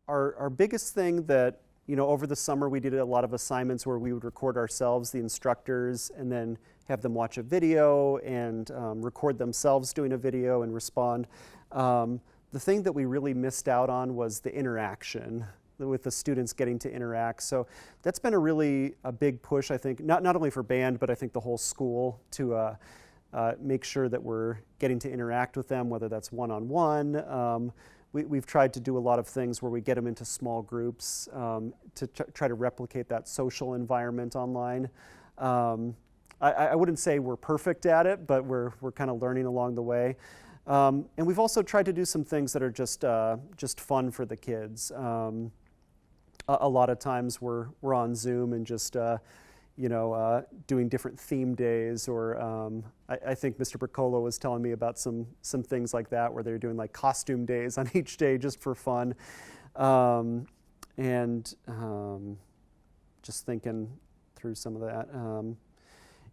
our biggest thing that, over the summer we did a lot of assignments where we would record ourselves, the instructors, and then have them watch a video and record themselves doing a video and respond. The thing that we really missed out on was the interaction with the students getting to interact. So that's been a big push, I think, not only for band, but I think the whole school to make sure that we're getting to interact with them, whether that's one-on-one. We've tried to do a lot of things where we get them into small groups to try to replicate that social environment online. I wouldn't say we're perfect at it, but we're kind of learning along the way. And we've also tried to do some things that are just fun for the kids. A lot of times we're on Zoom and just doing different theme days, or I think Mr. Bricola was telling me about some things like that where they're doing like costume days on each day just for fun. Just thinking through some of that.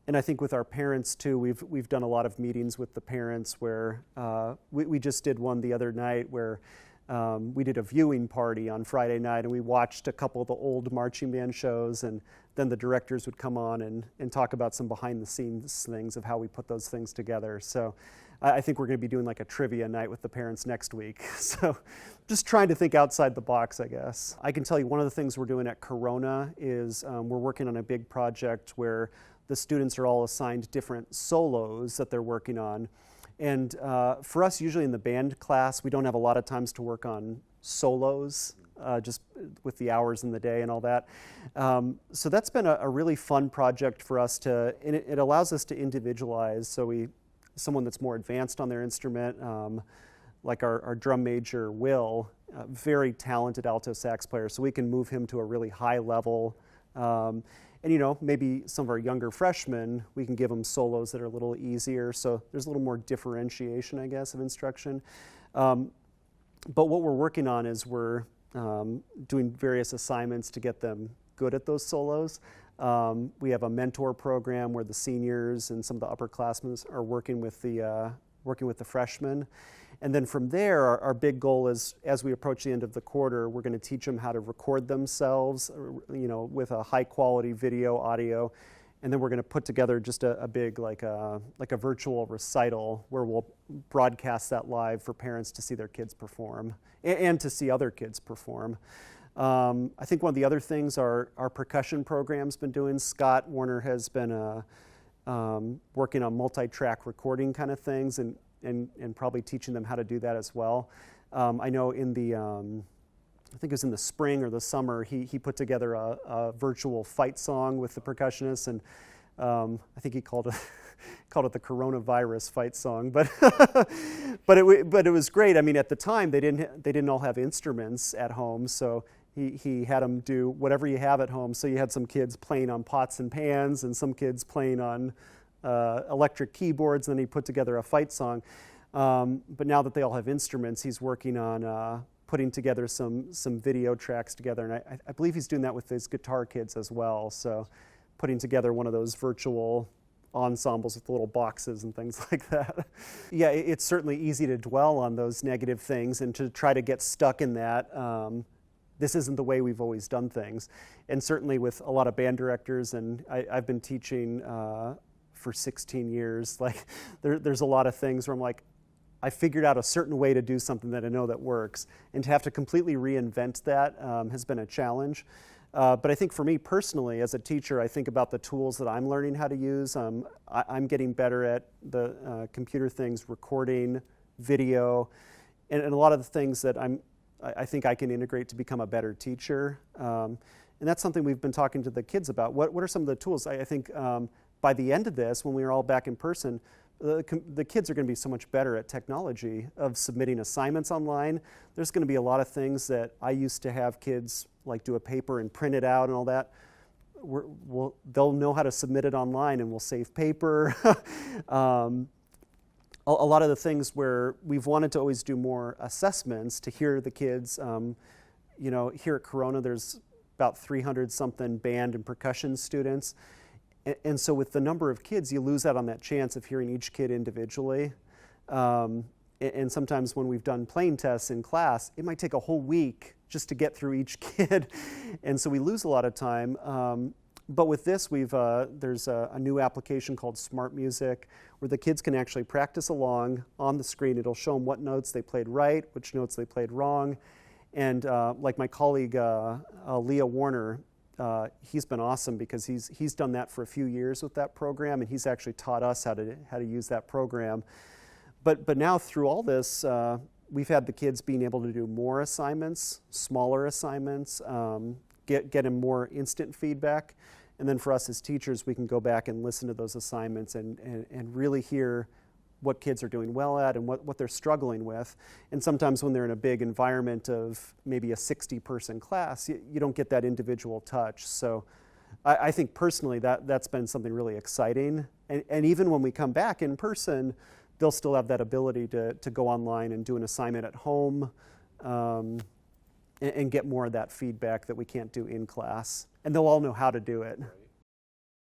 And I think with our parents too, we've done a lot of meetings with the parents where we just did one the other night where we did a viewing party on Friday night, and we watched a couple of the old marching band shows, and then the directors would come on and talk about some behind the scenes things of how we put those things together. So I think we're going to be doing like a trivia night with the parents next week. So just trying to think outside the box, I guess. I can tell you one of the things we're doing at Corona is we're working on a big project where the students are all assigned different solos that they're working on. And for us, usually in the band class, we don't have a lot of times to work on solos, just with the hours in the day and all that. So that's been a really fun project for us and it allows us to individualize. So someone that's more advanced on their instrument, like our drum major, Will, very talented alto sax player, so we can move him to a really high level. And maybe some of our younger freshmen, we can give them solos that are a little easier. So there's a little more differentiation, I guess, of instruction. But what we're working on is we're doing various assignments to get them good at those solos. We have a mentor program where the seniors and some of the upperclassmen are working with the freshmen. And then from there, our big goal is, as we approach the end of the quarter, we're going to teach them how to record themselves, with a high-quality video, audio, and then we're going to put together just a big, like a virtual recital where we'll broadcast that live for parents to see their kids perform and to see other kids perform. I think one of the other things our percussion program's been doing. Scott Warner has been working on multi-track recording kind of things and probably teaching them how to do that as well. I know I think it was in the spring or the summer, he put together a virtual fight song with the percussionists, and I think he called it the coronavirus fight song, but but it was great. I mean, at the time they didn't all have instruments at home, so he had them do whatever you have at home. So you had some kids playing on pots and pans, and some kids playing on electric keyboards, and then he put together a fight song. But now that they all have instruments, he's working on putting together some video tracks together, and I believe he's doing that with his guitar kids as well. So putting together one of those virtual ensembles with little boxes and things like that. Yeah, it's certainly easy to dwell on those negative things and to try to get stuck in that. This isn't the way we've always done things. And certainly with a lot of band directors, and I've been teaching for 16 years, like there's a lot of things where I'm like, I figured out a certain way to do something that I know that works, and to have to completely reinvent that has been a challenge. But I think for me personally, as a teacher, I think about the tools that I'm learning how to use. I'm getting better at the computer things, recording, video, and a lot of the things that I think I can integrate to become a better teacher. And that's something we've been talking to the kids about. What are some of the tools? I think by the end of this, when we're all back in person, the kids are going to be so much better at technology of submitting assignments online. There's going to be a lot of things that I used to have kids like do a paper and print it out and all that. They'll know how to submit it online, and we'll save paper. A lot of the things where we've wanted to always do more assessments to hear the kids. Here at Corona, there's about 300-something band and percussion students. And so with the number of kids, you lose out on that chance of hearing each kid individually. And sometimes when we've done plane tests in class, it might take a whole week just to get through each kid. And so we lose a lot of time. But with this, there's a new application called Smart Music where the kids can actually practice along on the screen. It'll show them what notes they played right, which notes they played wrong. And like my colleague, Leah Warner, he's been awesome because he's done that for a few years with that program, and he's actually taught us how to use that program. But now through all this, we've had the kids being able to do more assignments, smaller assignments, get them more instant feedback. And then for us as teachers, we can go back and listen to those assignments and really hear what kids are doing well at and what they're struggling with. And sometimes when they're in a big environment of maybe a 60-person class, you don't get that individual touch. So I think personally that's been something really exciting. And even when we come back in person, they'll still have that ability to go online and do an assignment at home and get more of that feedback that we can't do in class. And they'll all know how to do it.